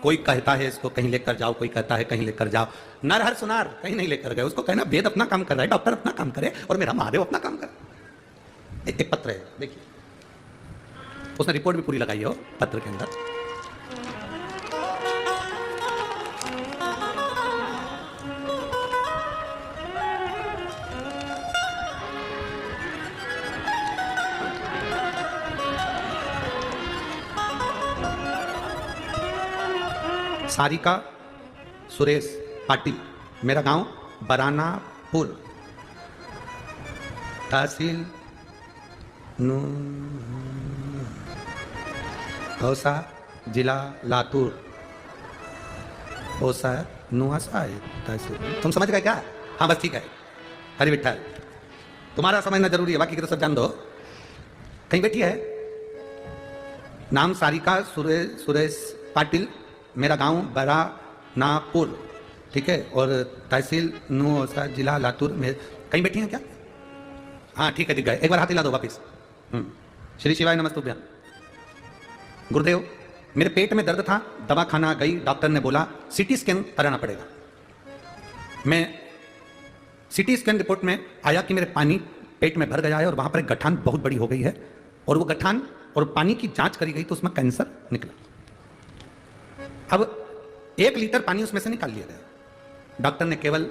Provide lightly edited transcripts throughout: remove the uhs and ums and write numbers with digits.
कोई कहता है इसको कहीं लेकर जाओ, कोई कहता है कहीं लेकर जाओ, नर हर सुनार कहीं नहीं लेकर गए। उसको कहना वेद अपना काम कर रहा है, डॉक्टर अपना काम करे और मेरा महादेव अपना काम करे। एक पत्र है देखिए, उसने रिपोर्ट भी पूरी लगाई हो पत्र के अंदर। सारिका सुरेश पाटिल, मेरा गांव बरानापुर, तहसील औसा, जिला लातूर। औसा नुआसा है तहसील। तुम समझ गए क्या? हाँ बस ठीक है। हरि विठल, तुम्हारा समझना जरूरी है, बाकी की तो सब जान दो। कहीं बैठी है, नाम सारिका सुरेश पाटिल, मेरा गांव बरानापुर, ठीक है, और तहसील नुआसा, जिला लातूर में। कहीं बैठी हैं क्या? हाँ ठीक है, दिख गए। एक बार हाथ हिला दो वापिस। श्री शिवाय नमस्तुभ्यं। गुरुदेव, मेरे पेट में दर्द था, दवा खाना गई, डॉक्टर ने बोला सीटी स्कैन कराना पड़ेगा। मैं सीटी स्कैन रिपोर्ट में आया कि मेरे पानी पेट में भर गया है और वहां पर एक गठान बहुत बड़ी हो गई है, और वो गठान और पानी की जांच करी गई तो उसमें कैंसर निकला। अब 1 लीटर पानी उसमें से निकाल लिया गया। डॉक्टर ने केवल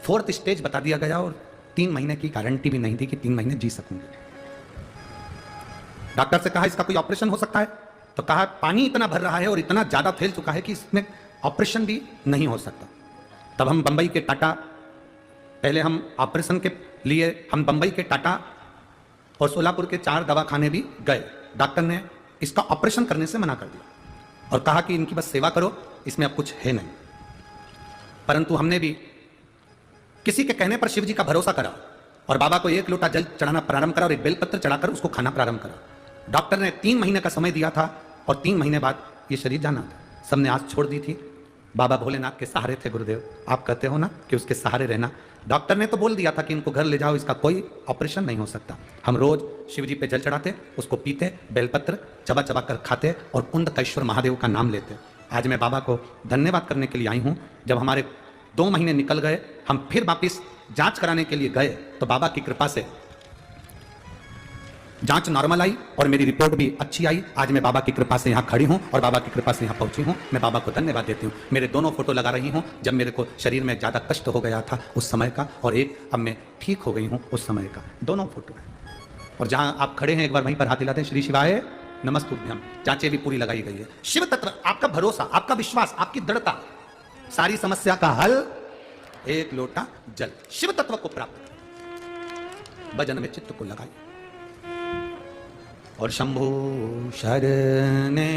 4th स्टेज बता दिया गया और 3 महीने की गारंटी भी नहीं दी कि 3 महीने जी सकूंगे। डॉक्टर से कहा इसका कोई ऑपरेशन हो सकता है? तो कहा पानी इतना भर रहा है और इतना ज्यादा फैल चुका है कि इसमें ऑपरेशन भी नहीं हो सकता। तब हम बंबई के टाटा, पहले हम ऑपरेशन के लिए हम बंबई के टाटा और सोलापुर के 4 दवाखाने भी गए। डॉक्टर ने इसका ऑपरेशन करने से मना कर दिया और कहा कि इनकी बस सेवा करो, इसमें अब कुछ है नहीं। परंतु हमने भी किसी के कहने पर शिव जी का भरोसा करा और बाबा को 1 लोटा जल चढ़ाना प्रारंभ करा और एक बेलपत्र चढ़ाकर उसको खाना प्रारंभ करा। डॉक्टर ने 3 महीने का समय दिया था और 3 महीने बाद ये शरीर जाना था। सबने आस छोड़ दी थी। बाबा भोलेनाथ के सहारे थे गुरुदेव। आप कहते हो ना कि उसके सहारे रहना। डॉक्टर ने तो बोल दिया था कि इनको घर ले जाओ, इसका कोई ऑपरेशन नहीं हो सकता। हम रोज शिव जी पे जल चढ़ाते, उसको पीते, बेलपत्र चबा चबा कर खाते और कुंडकेश्वर महादेव का नाम लेते। आज मैं बाबा को धन्यवाद करने के लिए आई हूँ। जब हमारे 2 महीने निकल गए, हम फिर वापिस जांच कराने के लिए गए तो बाबा की कृपा से जांच नॉर्मल आई और मेरी रिपोर्ट भी अच्छी आई। आज मैं बाबा की कृपा से यहाँ खड़ी हूँ और बाबा की कृपा से यहाँ पहुंची हूँ। मैं बाबा को धन्यवाद देती हूँ। मेरे दोनों फोटो लगा रही हूँ, जब मेरे को शरीर में ज़्यादा कष्ट हो गया था उस समय का, और एक अब मैं ठीक हो गई हूँ उस समय का। दोनों फोटो है। और जहाँ आप खड़े हैं एक बार वहीं पर हाथ हिलाते हैं। श्री शिवाय नमस्तुभ्यं। जांचें भी पूरी लगाई गई है। शिव तत्व, आपका भरोसा, आपका विश्वास, आपकी दृढ़ता, सारी समस्या का हल 1 लोटा जल। शिव तत्व को प्राप्त, भजन में चित्त को लगाइए और शंभु शरणे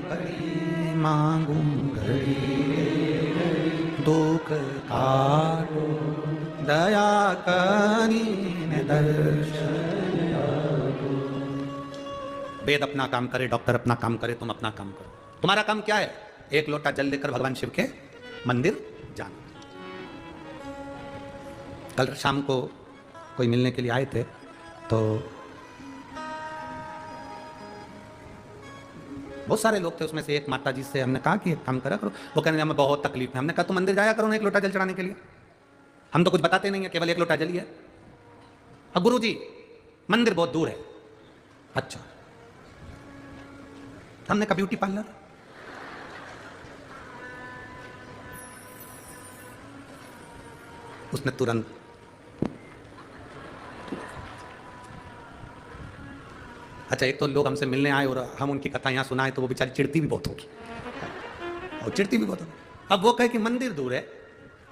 पड़ी मांगू दुख काटो दया करीने दर्शन। वेद अपना काम करे, डॉक्टर अपना काम करे, तुम अपना काम करो। तुम्हारा काम क्या है? 1 लोटा जल लेकर भगवान शिव के मंदिर जाना। कल शाम को कोई मिलने के लिए आए थे तो बहुत सारे लोग थे, उसमें से एक माता जी से हमने कहा कि एक काम करा करो। वो कहने हमें बहुत तकलीफ है। हमने कहा तुम मंदिर जाया करो ना 1 लोटा जल चढ़ाने के लिए। हम तो कुछ बताते नहीं है, केवल 1 लोटा जल ही है। अब गुरु जी मंदिर बहुत दूर है। अच्छा, हमने कहा ब्यूटी पार्लर। उसने तुरंत अच्छा, एक तो लोग हमसे मिलने आए और हम उनकी कथा यहाँ सुनाए तो वो बेचारी चिढ़ती भी बहुत होगी और चिढ़ती भी बहुत होगी। अब वो कहे कि मंदिर दूर है,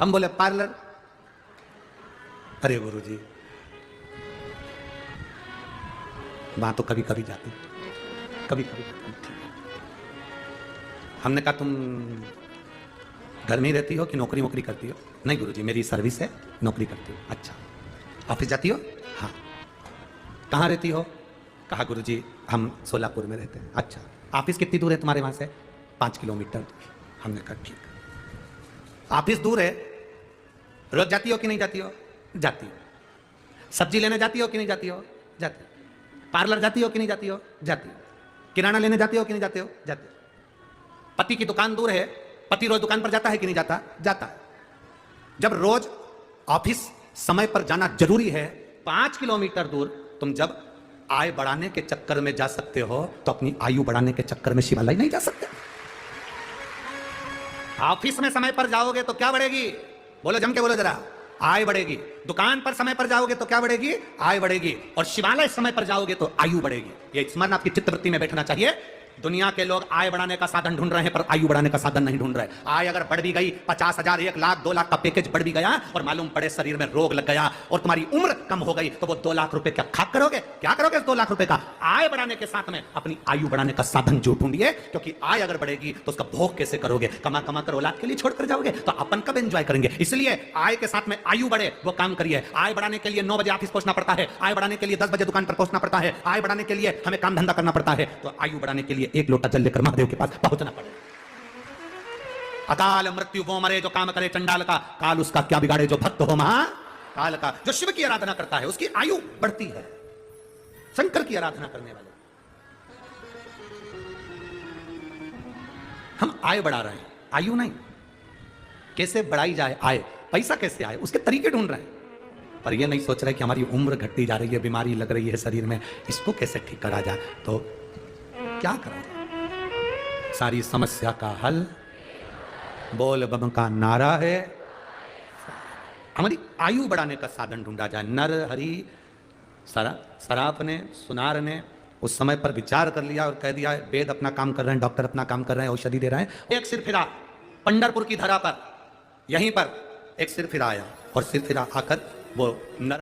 हम बोले पार्लर। अरे गुरु जी वहां तो कभी कभी जाती, कभी कभी। हमने कहा तुम घर में ही रहती हो कि नौकरी वोकरी करती हो? नहीं गुरु जी मेरी सर्विस है, नौकरी करती हो। अच्छा, ऑफिस जाती हो? हाँ। कहाँ रहती हो? कहा गुरु जी हम सोलापुर में रहते हैं। अच्छा, ऑफिस कितनी दूर है तुम्हारे वहाँ से? 5 किलोमीटर दूर। हमने कहा ठीक, ऑफिस दूर है, रोज जाती हो कि नहीं जाती हो? जाती हो। सब्जी लेने जाती हो कि नहीं जाती हो? जाती हो। पार्लर जाती हो कि नहीं जाती हो? जाती हो। किराना लेने जाती हो कि नहीं जाते हो? जाती हो। पति की दुकान दूर है, पति रोज दुकान पर जाता है कि नहीं जाता? जाता है। जब रोज ऑफिस समय पर जाना जरूरी है, 5 किलोमीटर दूर तुम जब आय बढ़ाने के चक्कर में जा सकते हो, तो अपनी आयु बढ़ाने के चक्कर में शिवालय नहीं जा सकते। ऑफिस में समय पर जाओगे तो क्या बढ़ेगी? बोलो, जम के बोलो जरा। आय बढ़ेगी। दुकान पर समय पर जाओगे तो क्या बढ़ेगी? आय बढ़ेगी। और शिवालय समय पर जाओगे तो आयु बढ़ेगी। ये स्मरण आपकी चित्तवृत्ति में बैठना चाहिए। दुनिया के लोग आय बढ़ाने का साधन ढूंढ रहे हैं, पर आयु बढ़ाने का साधन नहीं ढूंढ रहे। आय अगर बढ़ भी गई, 50,000, 1 लाख, 2 लाख का पैकेज बढ़ भी गया और मालूम पड़े शरीर में रोग लग गया और तुम्हारी उम्र कम हो गई, तो वो 2 लाख रुपए क्या खाक करोगे? क्या करोगे 2 लाख रुपए का? आय बढ़ाने के साथ में अपनी आयु बढ़ाने का साधन जो ढूंढिए, क्योंकि आय अगर बढ़ेगी तो उसका भोग कैसे करोगे? कमा कमा कर औलाद के लिए छोड़कर जाओगे, तो अपन कब एंजॉय करेंगे? इसलिए आय के साथ में आयु बढ़े वो काम करिए। आय बढ़ाने के लिए 9 बजे ऑफिस पहुंचना पड़ता है, आय बढ़ाने के लिए 10 बजे दुकान पर पहुंचना पड़ता है, आय बढ़ाने के लिए हमें काम धंधा करना पड़ता है, तो आयु बढ़ाने के लिए 1 लोटा जल लेकर महादेव के पास पहुंचना पड़े। अकाल मृत्यु वो मरे जो काम करे चंडाल का, काल उसका क्या बिगाड़े जो भक्त हो महाकाल का। जो शिव की आराधना करता है उसकी आयु बढ़ती है। शंकर की आराधना करने वाले हम आय बढ़ा रहे हैं, आयु नहीं। कैसे बढ़ाई जाए आय, पैसा कैसे आए, उसके तरीके ढूंढ रहे हैं। पर यह नहीं सोच रहे कि हमारी उम्र घटती जा रही है, बीमारी लग रही है शरीर में, इसको कैसे ठीक करा जाए। तो क्या करा जाए? सारी समस्या का हल बोल बम का नारा है। हमारी आयु बढ़ाने का साधन ढूंढा जाए। नर हरि सराफ ने, सुनार ने उस समय पर विचार कर लिया और कह दिया, वेद अपना काम कर रहे हैं, डॉक्टर अपना काम कर रहे हैं, औषधि दे रहे हैं। एक सिर फिरा पंढरपुर की धरा पर, यहीं पर एक सिर फिरा आया और सिर फिरा आकर वो नर